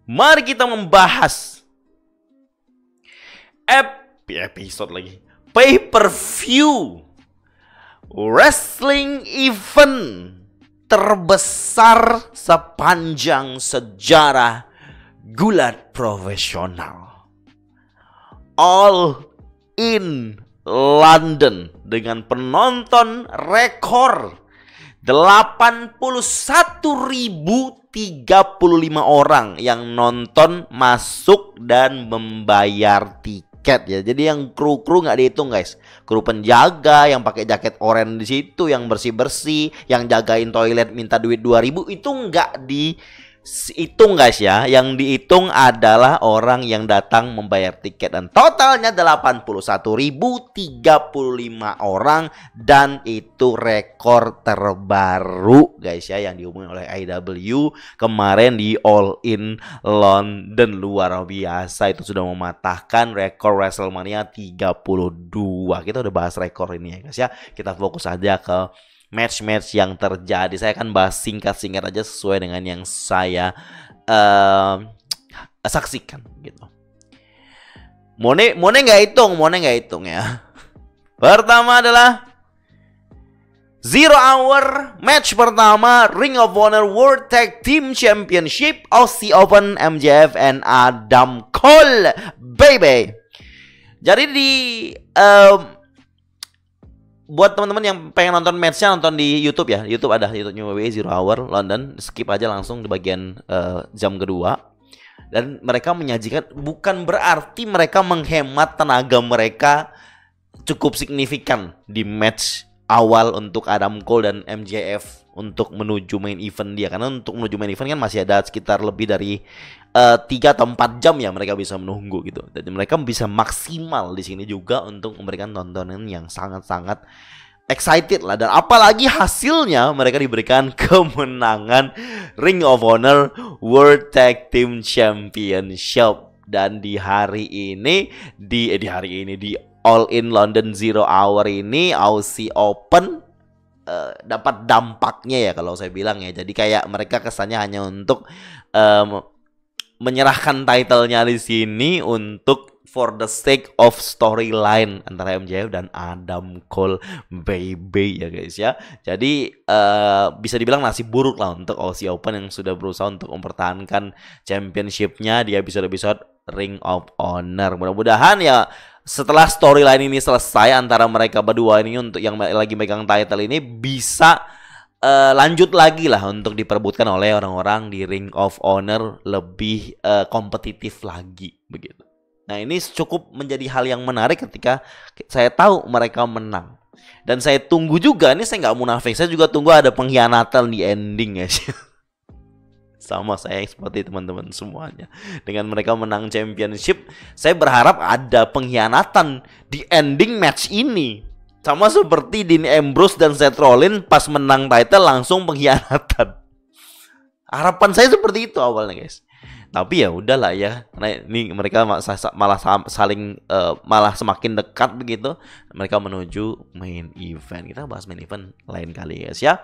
Mari kita membahas episode lagi pay-per-view wrestling event terbesar sepanjang sejarah gulat profesional. All in London dengan penonton rekor 81.035 orang yang nonton, masuk dan membayar tiket ya. Jadi yang kru nggak dihitung guys. Kru penjaga yang pakai jaket oranye di situ, yang bersih-bersih, yang jagain toilet minta duit 2.000 itu nggak dihitung guys ya. Yang dihitung adalah orang yang datang membayar tiket, dan totalnya 81.035 orang, dan itu rekor terbaru guys ya yang diumumin oleh AEW kemarin di All In London. Luar biasa, itu sudah mematahkan rekor WrestleMania 32. Kita udah bahas rekor ini ya guys ya. Kita fokus aja ke match-match yang terjadi. Saya akan bahas singkat-singkat aja sesuai dengan yang saya saksikan gitu. Mone nggak hitung ya. Pertama adalah Zero Hour match pertama, Ring of Honor World Tag Team Championship, Aussie Open, MJF and Adam Cole, baby. Jadi di buat teman-teman yang pengen nonton matchnya, nonton di YouTube ya. YouTube ada YouTube-nya WWE Zero Hour London. Skip aja langsung di bagian jam kedua. Dan mereka menyajikan, bukan berarti mereka menghemat tenaga mereka cukup signifikan di match awal untuk Adam Cole dan MJF untuk menuju main event dia. Karena untuk menuju main event kan masih ada sekitar lebih dari 3 atau 4 jam ya mereka bisa menunggu gitu. Jadi mereka bisa maksimal di sini juga untuk memberikan tontonan yang sangat-sangat excited lah. Dan apalagi hasilnya mereka diberikan kemenangan Ring of Honor World Tag Team Championship. Dan di hari ini di All In London Zero Hour ini, Aussie Open dapat dampaknya ya kalau saya bilang ya. Jadi kayak mereka kesannya hanya untuk menyerahkan title-nya di sini untuk for the sake of storyline antara MJF dan Adam Cole, baby ya guys ya. Jadi bisa dibilang nasib buruk lah untuk Aussie Open yang sudah berusaha untuk mempertahankan championship-nya di episode-episode Ring of Honor. Mudah-mudahan ya setelah storyline ini selesai antara mereka berdua ini, untuk yang lagi megang title ini bisa lanjut lagi lah untuk diperebutkan oleh orang-orang di Ring of Honor lebih kompetitif lagi begitu. Nah ini cukup menjadi hal yang menarik ketika saya tahu mereka menang. Dan saya tunggu juga, ini saya nggak munafik, saya juga tunggu ada pengkhianatan di ending guys. Sama saya seperti teman-teman semuanya. Dengan mereka menang championship, saya berharap ada pengkhianatan di ending match ini. Sama seperti Dean Ambrose dan Seth Rollins pas menang title langsung pengkhianatan. Harapan saya seperti itu awalnya guys. Tapi ya udahlah ya. Karena ini mereka malah saling malah semakin dekat begitu. Mereka menuju main event. Kita bahas main event lain kali guys ya.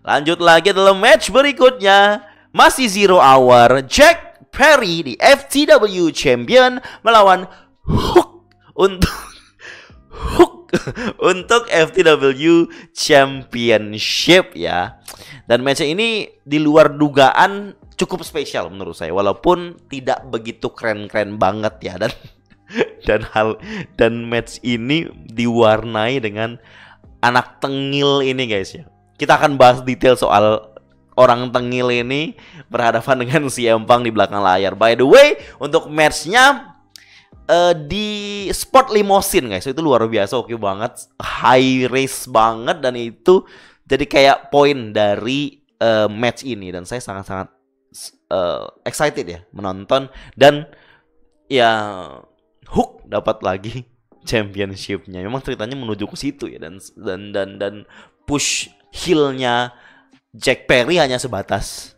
Lanjut lagi dalam match berikutnya. Masih Zero Hour, Jack Perry di FTW Champion melawan Hook untuk FTW Championship ya. Dan match ini di luar dugaan cukup spesial menurut saya, walaupun tidak begitu keren-keren banget ya. Dan match ini diwarnai dengan anak tengil ini guys ya. Kita akan bahas detail soal orang tengil ini berhadapan dengan CM Punk di belakang layar. By the way, untuk matchnya di spot limousine guys, itu luar biasa, oke banget, high race banget, dan itu jadi kayak poin dari match ini. Dan saya sangat-sangat excited ya menonton. Dan ya Hook dapat lagi championship-nya. Memang ceritanya menuju ke situ ya. Dan push heel-nya Jack Perry hanya sebatas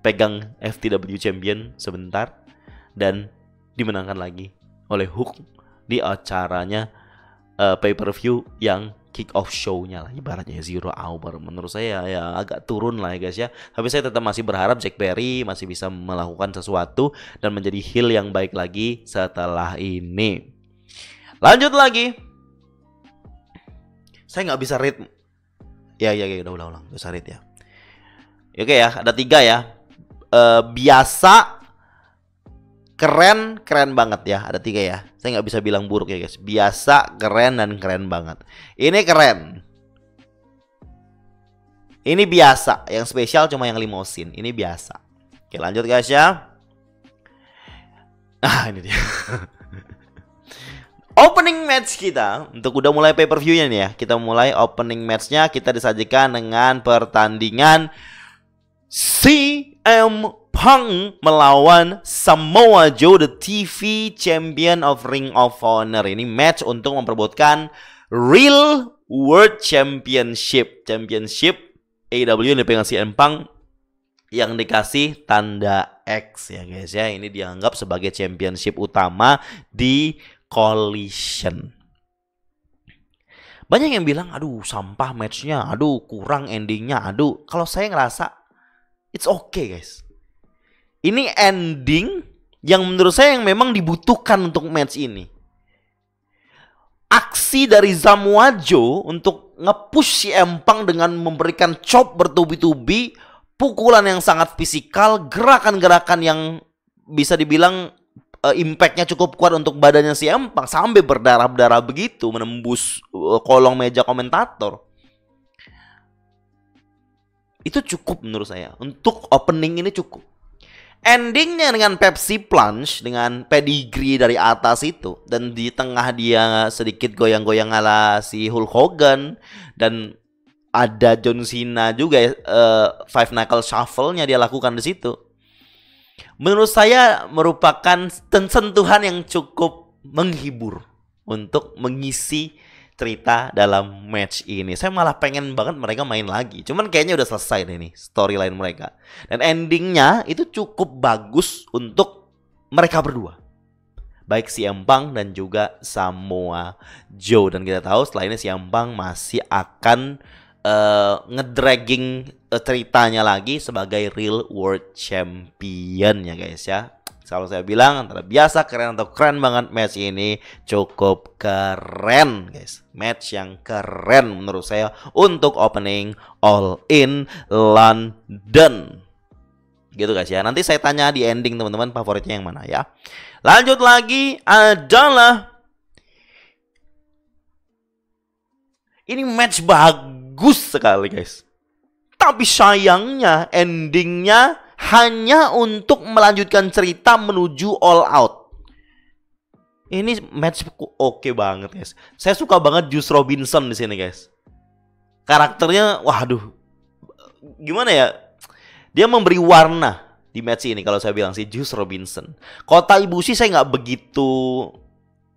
pegang FTW Champion sebentar dan dimenangkan lagi oleh Hook di acaranya pay-per-view yang kick off show-nya lah ibaratnya Zero Hour. Menurut saya ya agak turun lah ya guys ya. Tapi saya tetap masih berharap Jack Perry masih bisa melakukan sesuatu dan menjadi heel yang baik lagi setelah ini. Lanjut lagi. Saya nggak bisa rate. Ya udah ulang. Gak usah rate ya. Oke ya, ada 3 ya. Biasa, keren banget ya. Ada 3 ya. Saya nggak bisa bilang buruk ya guys. Biasa, keren, dan keren banget. Ini keren. Ini biasa. Yang spesial cuma yang limousine. Ini biasa. Oke, lanjut guys ya. Ah, ini dia. Opening match kita untuk udah mulai pay-per-view-nya nih ya. Kita mulai opening match-nya, kita disajikan dengan pertandingan CM Punk melawan Samoa Joe, the TV Champion of Ring of Honor. Ini match untuk memperebutkan Real World Championship AEW yang dipegang CM Punk yang dikasih tanda X ya guys ya. Ini dianggap sebagai championship utama di Collision. Banyak yang bilang, aduh sampah matchnya, aduh kurang endingnya, aduh. Kalau saya ngerasa it's okay guys. Ini ending yang menurut saya yang memang dibutuhkan untuk match ini. Aksi dari Samoa Joe untuk nge-push CM Punk dengan memberikan chop bertubi-tubi, pukulan yang sangat fisikal, gerakan-gerakan yang bisa dibilang impactnya cukup kuat untuk badannya CM Punk sampai berdarah-darah begitu menembus kolong meja komentator. Itu cukup menurut saya. Untuk opening ini cukup. Endingnya dengan Pepsi Plunge, dengan pedigree dari atas itu, dan di tengah dia sedikit goyang-goyang ala si Hulk Hogan, dan ada John Cena juga Five Knuckle Shuffle-nya dia lakukan di situ. Menurut saya merupakan sentuhan yang cukup menghibur untuk mengisi cerita dalam match ini. Saya malah pengen banget mereka main lagi. Cuman kayaknya udah selesai nih storyline mereka. Dan endingnya itu cukup bagus untuk mereka berdua. Baik CM Punk dan juga Samoa Joe. Dan kita tahu setelah ini CM Punk masih akan ngedragging ceritanya lagi sebagai Real World Champion ya guys ya. Kalau saya bilang antara biasa, keren, atau keren banget match ini, cukup keren guys. Match yang keren menurut saya untuk opening All In London. Gitu guys ya. Nanti saya tanya di ending teman-teman favoritnya yang mana ya. Lanjut lagi adalah ini match bagus sekali guys. Tapi sayangnya endingnya hanya untuk melanjutkan cerita menuju All Out. Ini match oke banget guys. Saya suka banget Juice Robinson di sini guys. Karakternya waduh. Gimana ya? Dia memberi warna di match ini kalau saya bilang si Juice Robinson. Kota Ibushi saya nggak begitu.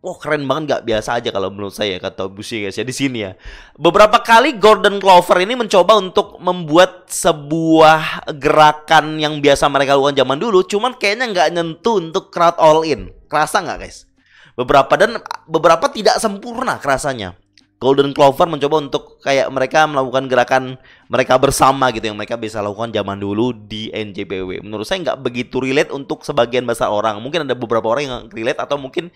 Wah keren banget, nggak biasa aja kalau menurut saya kata Ibushi guys ya di sini ya. Beberapa kali Gordon Glover ini mencoba untuk membuat sebuah gerakan yang biasa mereka lakukan zaman dulu, cuman kayaknya nggak nyentuh untuk crowd all in. Kerasa nggak guys? Beberapa tidak sempurna kerasanya. Golden Clover mencoba untuk kayak mereka melakukan gerakan mereka bersama gitu yang mereka bisa lakukan zaman dulu di NJPW. Menurut saya nggak begitu relate untuk sebagian besar orang. Mungkin ada beberapa orang yang relate atau mungkin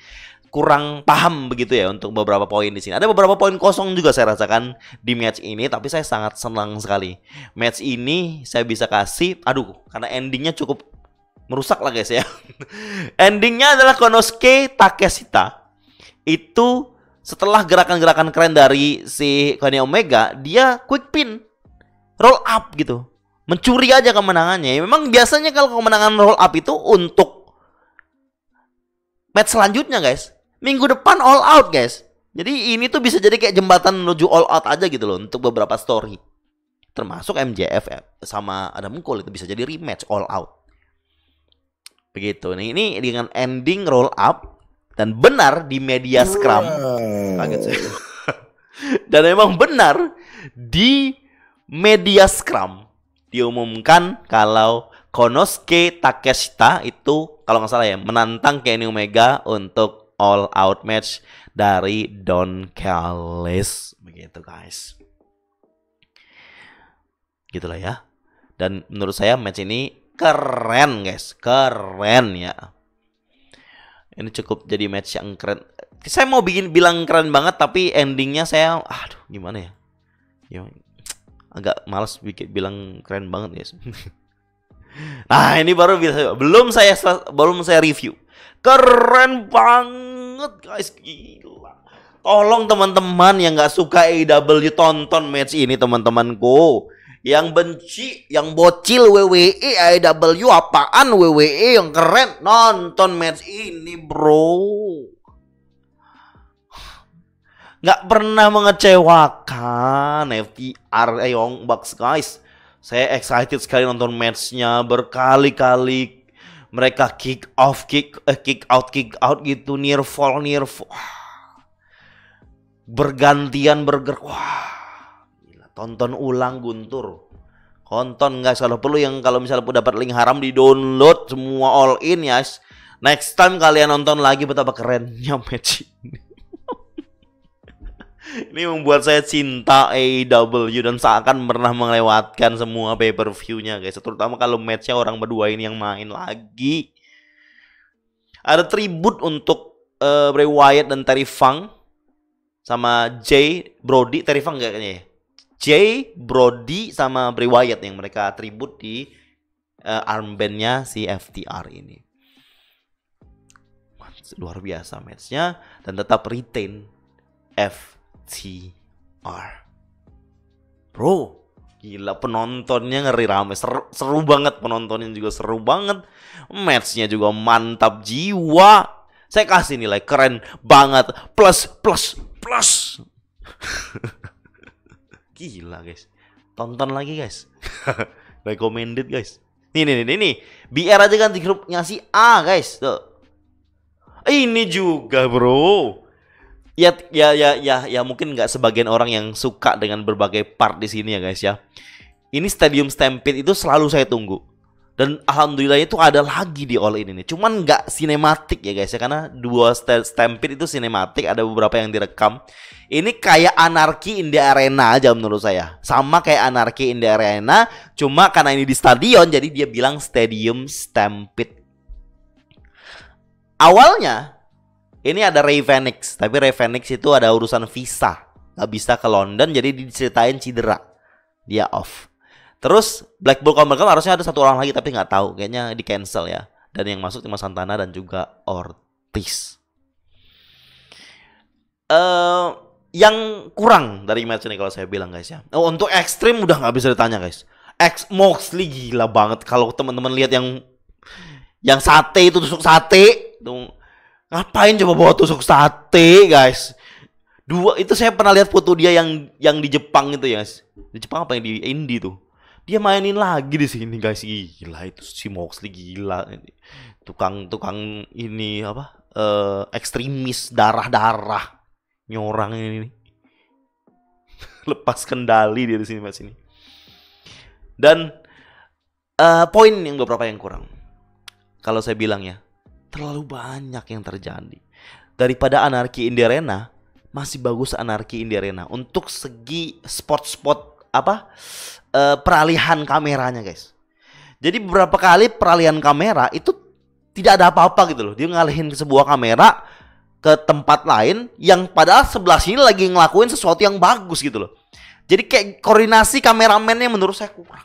kurang paham begitu ya untuk beberapa poin di sini. Ada beberapa poin kosong juga saya rasakan di match ini, tapi saya sangat senang sekali. Match ini saya bisa kasih, karena endingnya cukup merusak lah guys ya. Endingnya adalah Konosuke Takeshita itu setelah gerakan-gerakan keren dari si Kenny Omega, dia quick pin, roll up gitu, mencuri aja kemenangannya. Memang biasanya kalau kemenangan roll up itu untuk match selanjutnya guys, minggu depan All Out guys. Jadi ini tuh bisa jadi kayak jembatan menuju All Out aja gitu loh untuk beberapa story. Termasuk MJF sama Adam Cole itu bisa jadi rematch All Out. Begitu. Nah ini dengan ending roll up. Dan benar di media scrum, kaget saya. Dan memang benar di media scrum diumumkan kalau Konosuke Takeshita itu kalau nggak salah ya menantang Kenny Omega untuk all out match dari Don Callis. Begitu guys. Gitulah ya. Dan menurut saya match ini keren guys. Keren ya. Ini cukup jadi match yang keren. Saya mau bilang keren banget, tapi endingnya saya, aduh gimana ya? Ya agak malas bilang keren banget guys. Nah ini belum saya review. Keren banget guys, gila. Tolong teman-teman yang nggak suka AEW tonton match ini teman-temanku. Yang benci, yang bocil WWE, AEW apaan WWE yang keren, nonton match ini bro. Nggak pernah mengecewakan FTR Young Bucks guys. Saya excited sekali nonton matchnya, berkali-kali mereka kick out gitu, near fall. Bergantian bergerak. Wah, gila. Tonton ulang Guntur. Tonton guys, kalau perlu kalau misalnya dapat link haram di download semua all in ya. Next time kalian nonton lagi betapa kerennya match ini. Ini membuat saya cinta AEW dan seakan pernah melewatkan semua pay-per-view-nya guys. Terutama kalau match-nya orang berdua ini yang main lagi. Ada tribute untuk Bray Wyatt dan Terry Funk sama Jay Brody. Terry Funk kayaknya ya. Jay Brody sama Bray Wyatt yang mereka tribute di armbandnya si FTR ini. Luar biasa match-nya dan tetap retain FTR. Bro, gila penontonnya ngeri rame, seru banget, penontonnya juga seru banget. Matchnya juga mantap jiwa. Saya kasih nilai keren banget, plus. Gila guys, tonton lagi guys. Recommended guys. Nih. BR aja ganti grupnya si A guys. Tuh. Ini juga bro. Ya mungkin nggak sebagian orang yang suka dengan berbagai part di sini ya guys ya. Ini Stadium Stampede itu selalu saya tunggu. Dan alhamdulillah itu ada lagi di All In ini. Cuman nggak sinematik ya guys ya, karena dua Stampede itu sinematik, ada beberapa yang direkam. Ini kayak Anarchy in the Arena aja menurut saya. Sama kayak Anarchy in the Arena, cuma karena ini di stadion jadi dia bilang Stadium Stampede. Awalnya ini ada Rey Fenix, tapi Rey Fenix itu ada urusan visa, nggak bisa ke London, jadi diceritain cedera, dia off. Terus Black Bull Combat harusnya ada satu orang lagi, tapi nggak tahu, kayaknya di cancel ya. Dan yang masuk cuma Santana dan juga Ortiz. Yang kurang dari match ini kalau saya bilang guys ya. Oh, untuk Extreme udah nggak bisa ditanya guys. Moxley gila banget. Kalau teman-teman lihat yang sate itu, tusuk sate tuh, ngapain coba bawa tusuk sate guys. Dua itu saya pernah lihat foto dia yang di Jepang itu ya guys. Di Jepang apa yang di Indie tuh, dia mainin lagi di sini guys. Gila itu si Moxley, gila. Tukang ini apa, ekstremis darah nyorang ini. Lepas kendali dia di sini mas ini. Dan poin yang beberapa yang kurang, kalau saya bilang ya, terlalu banyak yang terjadi. Daripada Anarchy in the Arena, masih bagus Anarchy in the Arena untuk segi spot peralihan kameranya guys. Jadi beberapa kali peralihan kamera itu tidak ada apa-apa gitu loh. Dia ngalihin ke sebuah kamera ke tempat lain yang padahal sebelah sini lagi ngelakuin sesuatu yang bagus gitu loh. Jadi kayak koordinasi kameramennya menurut saya kurang.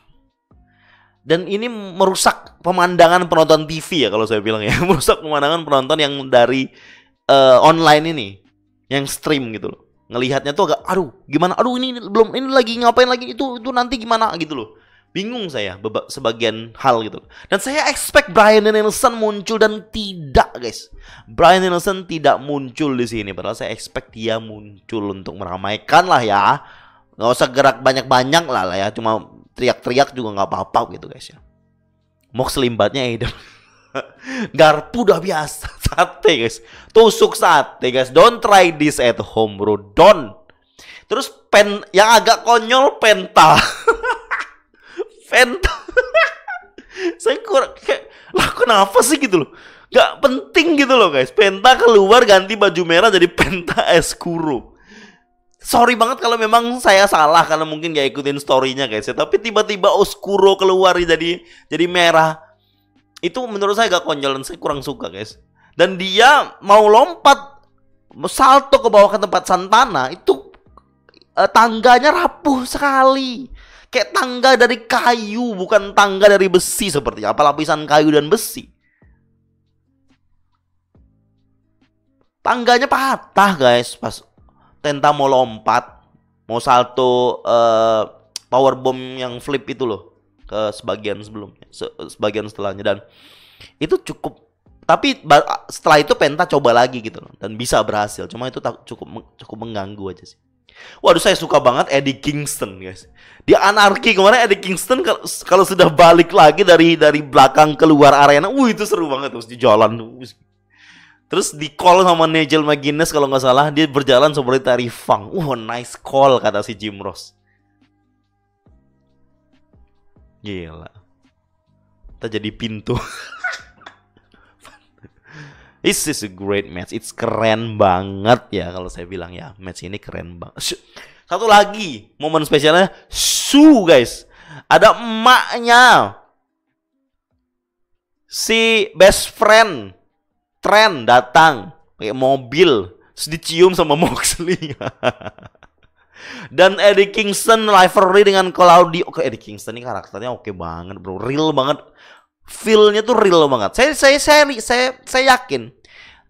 Dan ini merusak pemandangan penonton TV ya kalau saya bilang ya. Merusak pemandangan penonton yang dari online ini, yang stream gitu loh. Ngelihatnya tuh agak gimana? Ini lagi ngapain lagi, itu nanti gimana gitu loh. Bingung saya sebagian hal gitu. Dan saya expect Bryan Danielson muncul dan tidak guys. Bryan Danielson tidak muncul di sini, padahal saya expect dia muncul untuk meramaikan lah ya. Nggak usah gerak banyak-banyak lah ya, cuma teriak-teriak juga nggak apa-apa gitu guys ya. Mox limbatnya garpu udah biasa. Sate guys, tusuk sate guys. Don't try this at home bro, don't. Terus yang agak konyol Penta. Saya kurang kayak, lah kenapa sih gitu loh? Gak penting gitu loh guys. Penta keluar ganti baju merah jadi Penta Escuro. Sorry banget kalau memang saya salah karena mungkin gak ikutin story-nya guys ya. Tapi tiba-tiba Oscuro keluar jadi merah. Itu menurut saya gak konyol dan saya kurang suka guys. Dan dia mau lompat salto ke bawah ke tempat Santana itu tangganya rapuh sekali. Kayak tangga dari kayu, bukan tangga dari besi sepertinya. Apa lapisan kayu dan besi. Tangganya patah guys pas Penta mau lompat, mau salto powerbomb yang flip itu loh ke sebagian sebelumnya, sebagian setelahnya, dan itu cukup. Tapi setelah itu Penta coba lagi gitu loh dan bisa berhasil. Cuma itu cukup mengganggu aja sih. Waduh, saya suka banget Eddie Kingston guys. Dia anarki kemarin Eddie Kingston kalau sudah balik lagi dari belakang keluar arena, itu seru banget terus di jalan. Terus di call sama Nigel McGuinness kalau nggak salah, dia berjalan seperti Terry Funk. Nice call kata si Jim Ross. Gila. Kita jadi pintu. This is a great match. It's keren banget ya kalau saya bilang ya. Match ini keren banget. Satu lagi momen spesialnya, guys. Ada emaknya si best friend Trent datang pakai mobil, terus dicium sama Moxley. Dan Eddie Kingston rivalry dengan Claudio. Oke, Eddie Kingston ini karakternya oke banget, bro. Real banget. Feel-nya tuh real banget. Saya yakin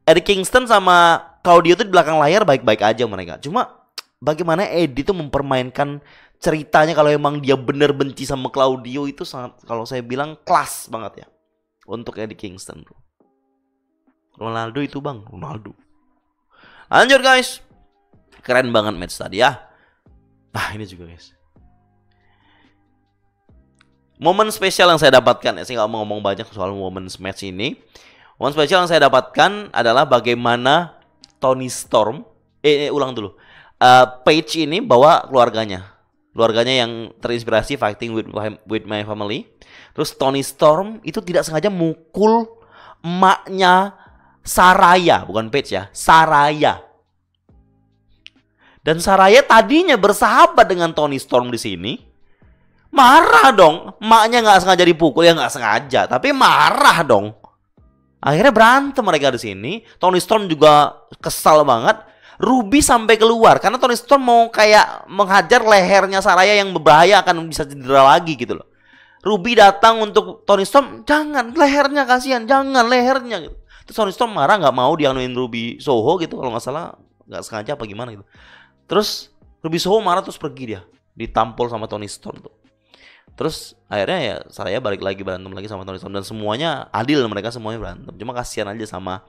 Eddie Kingston sama Claudio tuh di belakang layar baik-baik aja mereka. Cuma bagaimana Eddie tuh mempermainkan ceritanya kalau emang dia bener benci sama Claudio itu sangat, kalau saya bilang kelas banget ya untuk Eddie Kingston, bro. Ronaldo itu bang, Ronaldo. Lanjut guys. Keren banget match tadi ya. Nah ini juga guys. Momen spesial yang saya dapatkan, saya nggak mau ngomong banyak soal momen match ini. Momen spesial yang saya dapatkan adalah bagaimana Toni Storm, ulang dulu. Paige ini bawa keluarganya. Keluarganya yang terinspirasi Fighting with My Family. Terus Toni Storm itu tidak sengaja mukul emaknya Saraya, bukan Paige ya, Saraya. Dan Saraya tadinya bersahabat dengan Toni Storm di sini. Marah dong, emaknya nggak sengaja dipukul, ya nggak sengaja, tapi marah dong. Akhirnya berantem mereka di sini. Toni Storm juga kesal banget. Ruby sampai keluar karena Toni Storm mau kayak menghajar lehernya Saraya yang berbahaya, akan bisa cedera lagi gitu loh. Ruby datang untuk Toni Storm, jangan lehernya, kasihan, jangan lehernya gitu. Terus Toni Storm marah, nggak mau dianuin Ruby Soho gitu, kalau nggak salah, nggak sengaja apa gimana gitu. Terus Ruby Soho marah terus pergi dia, ditampol sama Toni Storm tuh. Terus akhirnya ya Saraya balik lagi berantem lagi sama Toni Storm dan semuanya adil, mereka semuanya berantem. Cuma kasihan aja sama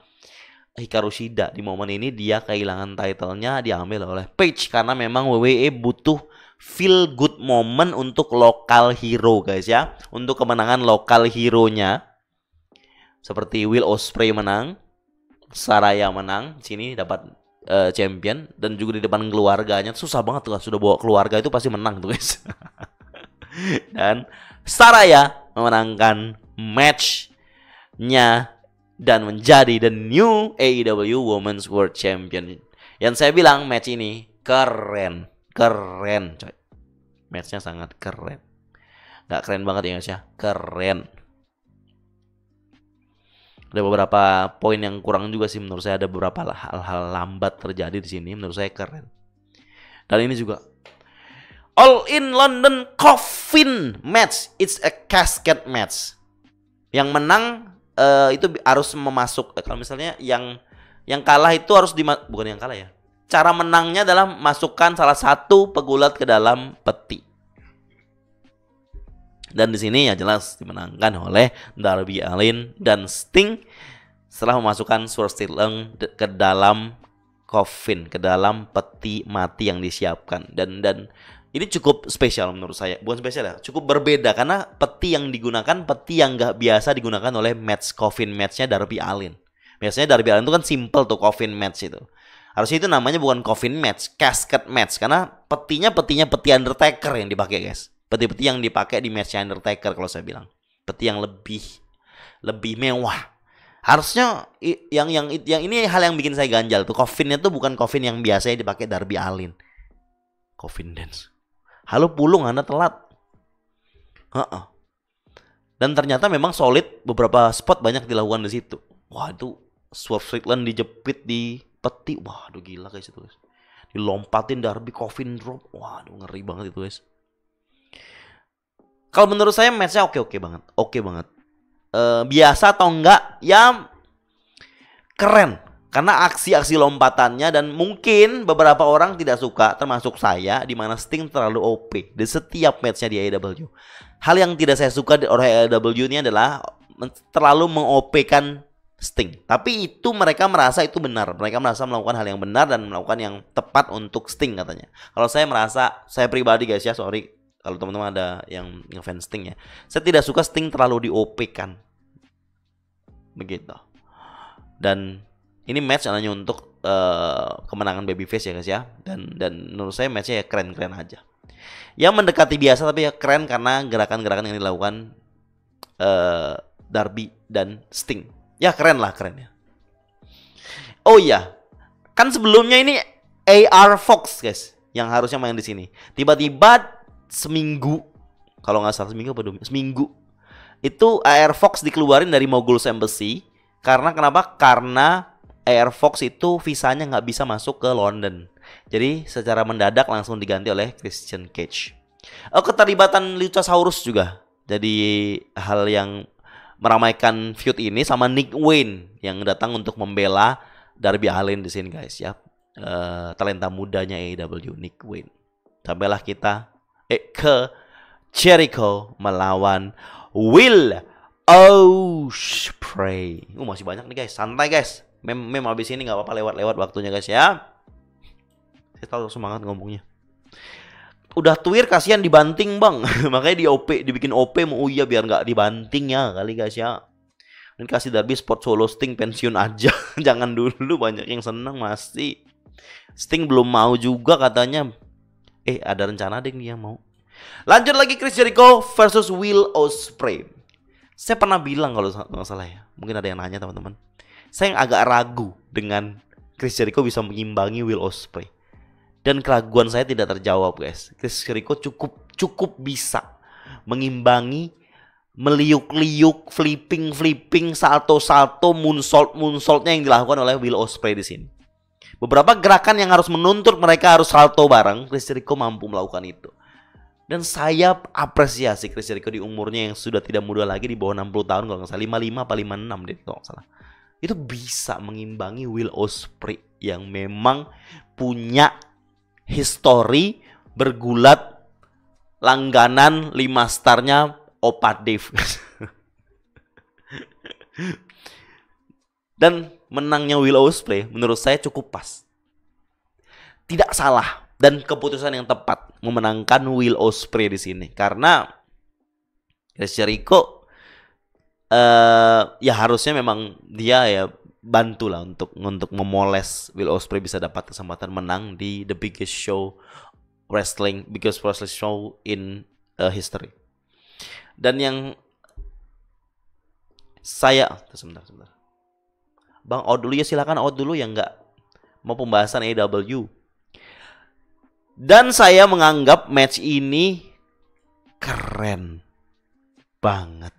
Hikaru Shida, di momen ini dia kehilangan title-nya, diambil oleh Paige karena memang WWE butuh feel good moment untuk lokal hero guys ya, untuk kemenangan lokal hero-nya. Seperti Will Ospreay menang, Saraya menang, sini dapat champion, dan juga di depan keluarganya. Susah banget tuh, sudah bawa keluarga itu pasti menang tuh guys. Dan Saraya memenangkan match-nya dan menjadi the new AEW Women's World Champion. Yang saya bilang match ini keren coy. Match-nya sangat keren. Gak keren banget ya guys ya, keren. Ada beberapa poin yang kurang juga sih menurut saya, ada beberapa hal-hal lambat terjadi di sini, menurut saya keren. Dan ini juga All in London Coffin match, it's a casket match. Yang menang itu harus memasuk, kalau misalnya yang kalah itu harus bukan yang kalah ya. Cara menangnya adalah masukkan salah satu pegulat ke dalam peti. Dan di sini ya jelas dimenangkan oleh Darby Allin dan Sting setelah memasukkan Swerve Strickland ke dalam coffin, ke dalam peti mati yang disiapkan. Dan ini cukup spesial menurut saya. Bukan spesial ya, cukup berbeda karena peti yang digunakan peti yang nggak biasa digunakan oleh match coffin matchnya Darby Allin. Biasanya Darby Allin itu kan simple tuh coffin match itu. Harusnya itu namanya bukan coffin match, casket match, karena petinya peti Undertaker yang dipakai guys. Peti-peti yang dipakai di match Undertaker kalau saya bilang. peti yang lebih mewah. Harusnya yang ini hal yang bikin saya ganjal tuh. Coffin-nya tuh bukan coffin yang biasanya dipakai Darby Allin. Coffin dance. Halo Pulung, Anda telat. Dan ternyata memang solid, beberapa spot banyak dilakukan di situ. Wah, itu Swerve Strickland dijepit di peti. Waduh gila guys itu guys. Dilompatin Darby coffin drop. Waduh ngeri banget itu guys. Kalau menurut saya matchnya oke banget. Oke banget. Biasa atau enggak ya keren karena aksi-aksi lompatannya, dan mungkin beberapa orang tidak suka termasuk saya di mana Sting terlalu OP di setiap matchnya di AEW. Hal yang tidak saya suka oleh AEW ini adalah terlalu meng-OP-kan Sting. Tapi itu mereka merasa itu benar. Mereka merasa melakukan hal yang benar dan melakukan yang tepat untuk Sting katanya. Kalau saya merasa, saya pribadi guys ya, sorry kalau teman-teman ada yang ngefans Sting ya, saya tidak suka Sting terlalu di-OP-kan. Begitu. Dan ini match hanya untuk kemenangan babyface ya guys ya. Dan menurut saya matchnya ya keren-keren aja. Ya mendekati biasa tapi ya keren karena gerakan-gerakan yang dilakukan Darby dan Sting. Ya keren ya. Oh iya, kan sebelumnya ini AR Fox guys yang harusnya main di sini. Tiba-tiba seminggu, kalau nggak salah seminggu itu AR Fox dikeluarin dari Mogul's Embassy. Karena kenapa? Karena AR Fox itu visanya nggak bisa masuk ke London. Jadi secara mendadak langsung diganti oleh Christian Cage. Keterlibatan Luchasaurus juga jadi hal yang meramaikan feud ini, sama Nick Wayne yang datang untuk membela Darby Allin di sini guys ya. Talenta mudanya AEW Nick Wayne. Sampailah kita ke Jericho melawan Will Ospreay. Masih banyak nih guys, santai guys. Mem abis ini nggak apa-apa lewat waktunya guys ya. Saya tahu semangat ngomongnya. Udah tuir kasihan dibanting bang. Makanya dibikin OP. Oh iya biar nggak dibanting ya kali guys ya. Dan kasih Darby spot solo Sting pensiun aja. Jangan dulu, banyak yang seneng masih. Sting belum mau juga katanya. Ada rencana deh dia mau. Lanjut lagi Chris Jericho versus Will Ospreay. Saya pernah bilang kalau nggak salah ya. Mungkin ada yang nanya teman-teman. Saya agak ragu dengan Chris Jericho bisa mengimbangi Will Ospreay. Dan keraguan saya tidak terjawab guys. Chris Jericho cukup bisa mengimbangi, meliuk-liuk, flipping, salto, moonsaultnya yang dilakukan oleh Will Ospreay di sini. Beberapa gerakan yang harus menuntut mereka harus salto bareng, Chris Jericho mampu melakukan itu. Dan saya apresiasi Chris Jericho di umurnya yang sudah tidak muda lagi, di bawah 60 tahun kalau nggak salah, 55 apa 56 deh kalau nggak salah. Itu bisa mengimbangi Will Ospreay yang memang punya histori bergulat langganan 5 starnya Opa Dave. Dan menangnya Will Ospreay menurut saya cukup pas. Tidak salah dan keputusan yang tepat memenangkan Will Ospreay di sini, karena Chris Jericho ya harusnya memang dia ya bantulah untuk memoles Will Ospreay bisa dapat kesempatan menang di the biggest wrestling show in history. Dan yang saya sebentar. Bang out dulu ya, silakan out dulu yang nggak mau pembahasan AEW. Dan saya menganggap match ini keren banget.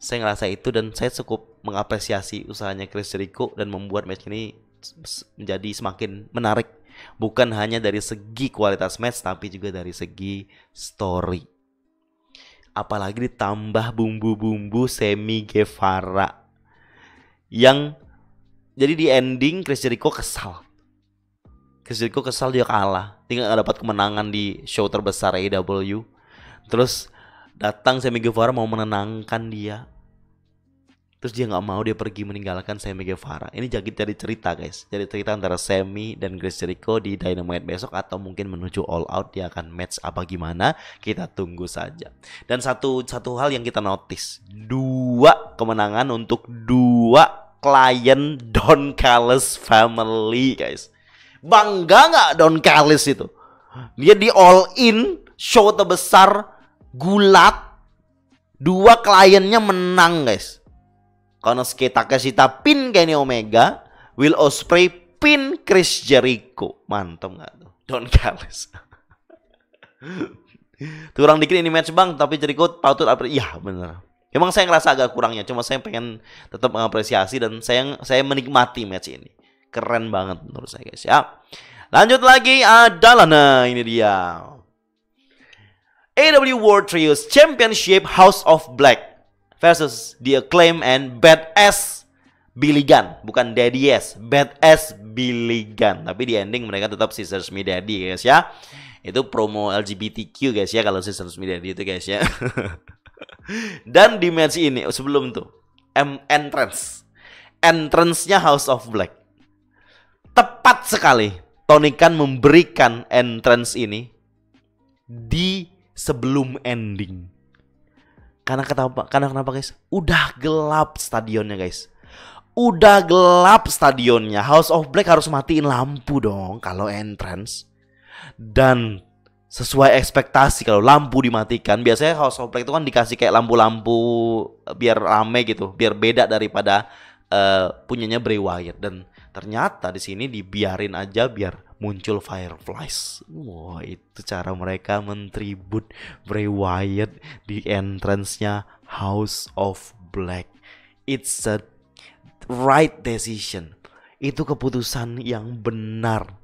Saya ngerasa itu dan saya cukup mengapresiasi usahanya Chris Jericho dan membuat match ini menjadi semakin menarik. Bukan hanya dari segi kualitas match tapi juga dari segi story. Apalagi ditambah bumbu-bumbu Sammy Guevara. Yang jadi di ending Chris Jericho kesal. Dia kalah. Tinggal gak dapat kemenangan di show terbesar AEW. Terus datang Sammy Guevara mau menenangkan dia. Terus dia gak mau, dia pergi meninggalkan Sammy Guevara. Ini jadi cerita guys. Jadi cerita antara Sammy dan Chris Jericho di Dynamite besok. Atau mungkin menuju All Out. Dia akan match apa gimana. Kita tunggu saja. Dan satu hal yang kita notice. 2 kemenangan untuk 2 klien Don Callis family guys. Bangga gak Don Callis itu? Dia di All In show terbesar gulat, dua kliennya menang guys. Konosuke Takeshita pin Kenny Omega, Will Ospreay pin Chris Jericho. Mantap nggak tuh? Don Callis. Kurang dikit ini match bang, tapi Jericho patut apresiasi. Ya bener. Emang saya ngerasa agak kurangnya, cuma saya pengen tetap mengapresiasi dan saya menikmati match ini. Keren banget menurut saya guys ya. Lanjut lagi adalah nah ini dia. AEW World Trios Championship House of Black versus The Acclaim and Badass Billy Gunn. Bukan Daddy S, Badass Billy Gunn. Tapi di ending mereka tetap Scissors Me Daddy guys ya. Itu promo LGBTQ guys ya, kalau Scissors Me Daddy itu guys ya. Dan di match ini sebelum tuh entrance-nya House of Black. Tepat sekali Tony Khan memberikan entrance ini di sebelum ending. Karena kenapa guys? Udah gelap stadionnya guys. Udah gelap stadionnya. House of Black harus matiin lampu dong kalau entrance. Dan sesuai ekspektasi kalau lampu dimatikan, biasanya House of Black itu kan dikasih kayak lampu-lampu biar rame gitu, biar beda daripada punyanya Bray Wyatt. Dan ternyata di sini dibiarin aja biar muncul Fireflies. Wah, itu cara mereka mentribut Bray Wyatt di entrance-nya House of Black. It's a right decision. Itu keputusan yang benar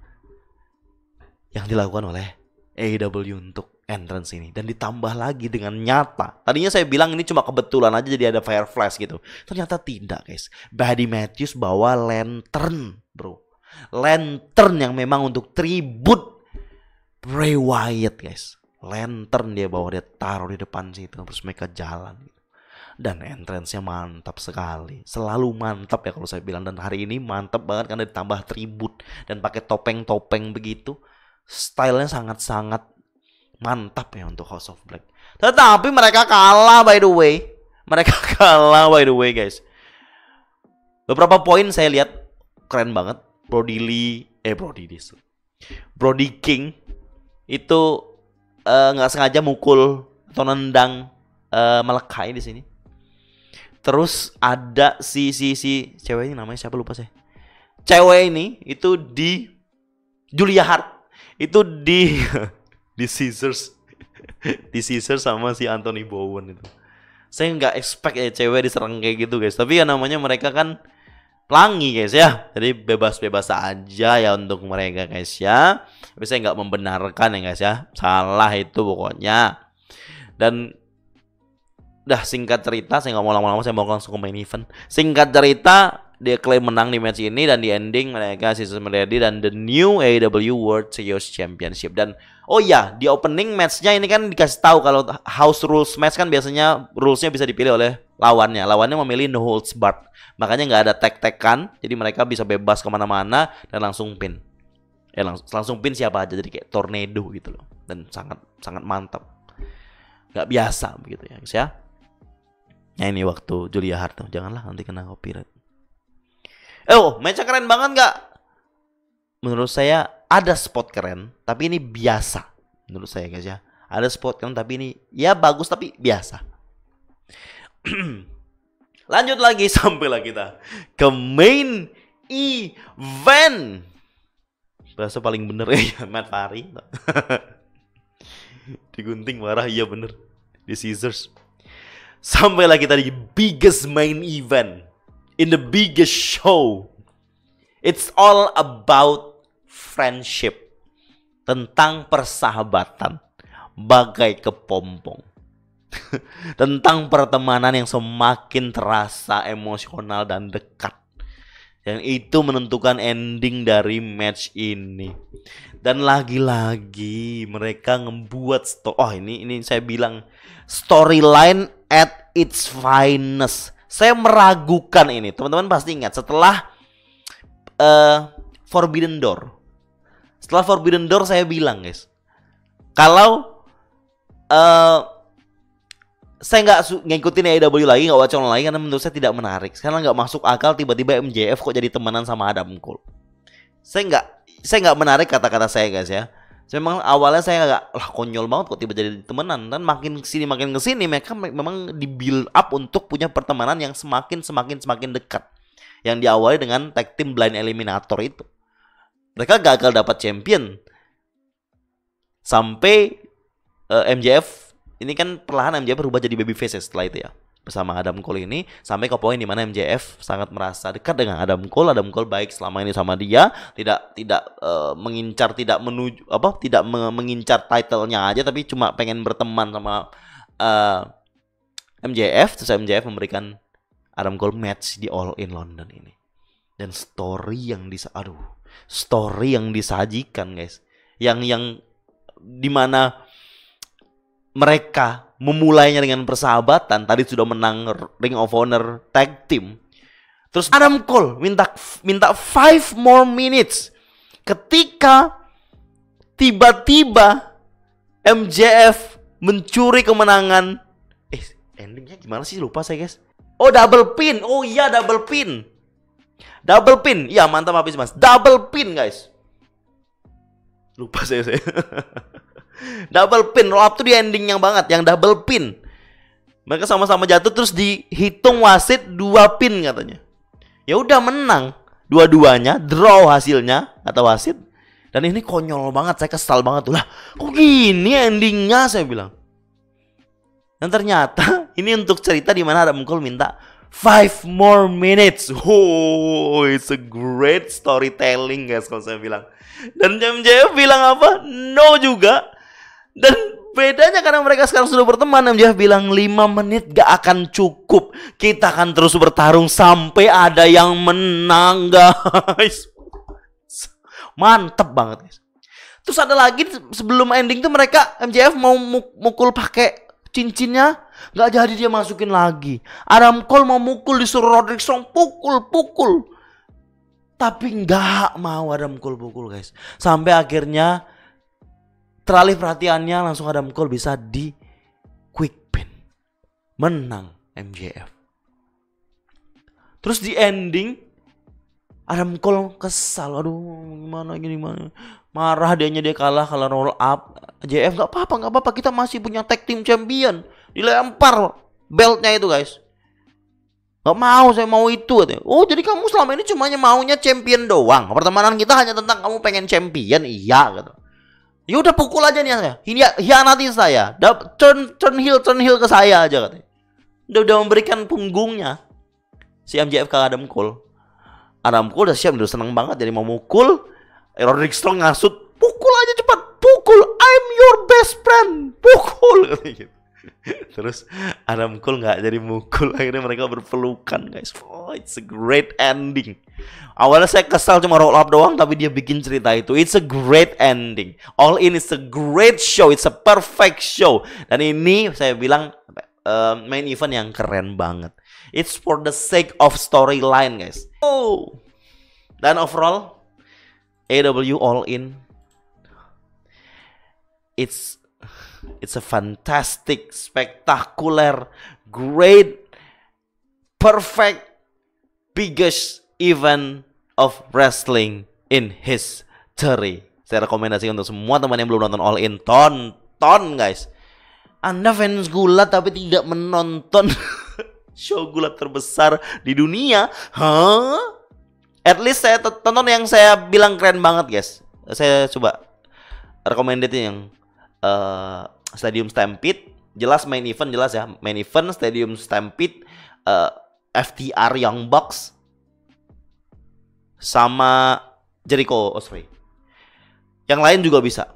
yang dilakukan oleh AEW untuk entrance ini. Dan ditambah lagi dengan nyata. Tadinya saya bilang ini cuma kebetulan aja jadi ada Fireflies gitu. Ternyata tidak guys. Buddy Matthews bawa lantern bro. Lantern yang memang untuk tribut Bray Wyatt guys. Lantern dia bawa, dia taruh di depan situ, terus mereka jalan. Dan entrance-nya mantap sekali. Selalu mantap ya kalau saya bilang. Dan hari ini mantap banget karena ditambah tribut dan pakai topeng-topeng begitu. Stylenya sangat-sangat mantap ya untuk House of Black. Tetapi mereka kalah by the way. Mereka kalah by the way guys. Beberapa poin saya lihat keren banget. Brody King itu nggak sengaja mukul atau nendang Malakai di sini. Terus ada si cewek ini namanya siapa lupa saya. Cewek ini itu di Julia Hart itu di Scissors sama si Anthony Bowen itu. Saya nggak expect ya cewek diserang kayak gitu guys. Tapi ya namanya mereka kan pelangi guys ya. Jadi bebas-bebas aja ya untuk mereka guys ya. Tapi saya nggak membenarkan ya guys ya. Salah itu pokoknya. Dan udah singkat cerita, saya nggak mau lama-lama, saya mau langsung ke main event. Singkat cerita, dia klaim menang di match ini. Dan di ending mereka Scissors Me Daddy dan the new AEW World Trios Championship. Dan oh ya, di opening matchnya ini kan dikasih tahu kalau house rules match kan biasanya rulesnya bisa dipilih oleh lawannya. Lawannya memilih no holds barred. Makanya nggak ada tag-tagan. Jadi mereka bisa bebas kemana-mana dan langsung pin. Langsung pin siapa aja. Jadi kayak tornado gitu loh. Dan sangat mantap. Nggak biasa begitu ya guys ya. Nah ini waktu Julia Hart tuh. Janganlah nanti kena copyright. Matchnya keren banget nggak? Menurut saya ada spot keren. Tapi ini biasa. Menurut saya guys ya. Ada spot keren tapi ini ya bagus tapi biasa. Lanjut lagi, sampailah kita ke main event. Bahasa paling bener ya Matt Fari. Digunting marah, iya bener. Di Scissors. Sampailah kita di biggest main event. In the biggest show. It's all about friendship. Tentang persahabatan. Bagai kepompong. Tentang pertemanan yang semakin terasa emosional dan dekat. Dan itu menentukan ending dari match ini. Dan lagi-lagi mereka ngebuat ini saya bilang storyline at its finest. Saya meragukan ini. Teman-teman pasti ingat setelah Forbidden Door. Setelah Forbidden Door saya bilang guys, kalau saya nggak ngikutin AEW lagi, nggak watch online lagi karena menurut saya tidak menarik. Karena nggak masuk akal tiba-tiba MJF kok jadi temenan sama Adam Cole. Saya nggak menarik kata-kata saya guys ya. Memang awalnya saya agak lah konyol banget kok tiba jadi temenan, dan makin kesini mereka memang di build up untuk punya pertemanan yang semakin dekat. Yang diawali dengan tag team blind eliminator itu. Mereka gagal dapat champion sampai MJF ini kan perlahan MJF berubah jadi babyface setelah itu ya, bersama Adam Cole ini, sampai ke poin dimana MJF sangat merasa dekat dengan Adam Cole. Adam Cole baik selama ini sama dia, tidak mengincar, tidak mengincar title-nya aja, tapi cuma pengen berteman sama MJF. Terus MJF memberikan Adam Cole match di All In London ini, dan story yang disajikan guys, yang dimana mereka memulainya dengan persahabatan. Tadi sudah menang Ring of Honor Tag Team. Terus Adam Cole minta 5 more minutes. Ketika tiba-tiba MJF mencuri kemenangan. Endingnya gimana sih? Lupa saya guys. Oh, double pin. Oh iya, double pin. Double pin. Iya, mantap habis mas. Double pin guys. Lupa saya. Double pin. Roll up tuh di endingnya banget. Yang double pin. Mereka sama-sama jatuh terus dihitung wasit 2 pin katanya. Ya udah menang dua-duanya, draw hasilnya kata wasit. Dan ini konyol banget, saya kesal banget tuh. Lah, kok gini endingnya, saya bilang. Dan ternyata ini untuk cerita di mana Adam Cole minta 5 more minutes. Oh, it's a great storytelling guys kalau saya bilang. Dan MJF bilang apa? No juga. Dan bedanya karena mereka sekarang sudah berteman, MJF bilang 5 menit gak akan cukup. Kita akan terus bertarung sampai ada yang menang guys. Mantep banget guys. Terus ada lagi sebelum ending tuh mereka MJF mau mukul pakai cincinnya, nggak jadi, dia masukin lagi. Adam Cole mau mukul, disuruh Roderick Strong pukul. Tapi nggak mau Adam Cole pukul guys. Sampai akhirnya teralih perhatiannya, langsung Adam Cole bisa di quick pin. Menang MJF. Terus di ending Adam Cole kesal, aduh gimana. Marah dia kalah roll up. JF nggak apa-apa, kita masih punya tag team champion. Dilempar beltnya itu guys. Nggak mau, saya mau itu. Oh, jadi kamu selama ini cuma maunya champion doang. Pertemanan kita hanya tentang kamu pengen champion, iya gitu. Ya udah pukul aja nih saya. Hianati saya. Turn heel ke saya aja katanya. Udah memberikan punggungnya si MJF ke Adam Cole. Adam Cole udah siap, udah seneng banget jadi mau mukul. Roderick Strong ngasut, pukul aja cepat, pukul, I'm your best friend, pukul gitu. Terus Adam Cole nggak jadi mukul, akhirnya mereka berpelukan guys. Oh, it's a great ending. Awalnya saya kesal cuma roll up doang, tapi dia bikin cerita itu. It's a great ending. All In is a great show, it's a perfect show. Dan ini saya bilang main event yang keren banget. It's for the sake of storyline guys. Oh, dan overall AEW All In, it's a fantastic, spectacular, great, perfect, biggest event of wrestling in history. Saya rekomendasikan untuk semua teman yang belum nonton All In, tonton guys. Anda fans gulat tapi tidak menonton show gulat terbesar di dunia, At least saya tonton yang saya bilang keren banget guys. Saya coba recommended yang Stadium Stampede. Jelas main event, jelas ya. Main event, Stadium Stampede, FTR Young Bucks, sama Jericho Ospreay. Yang lain juga bisa.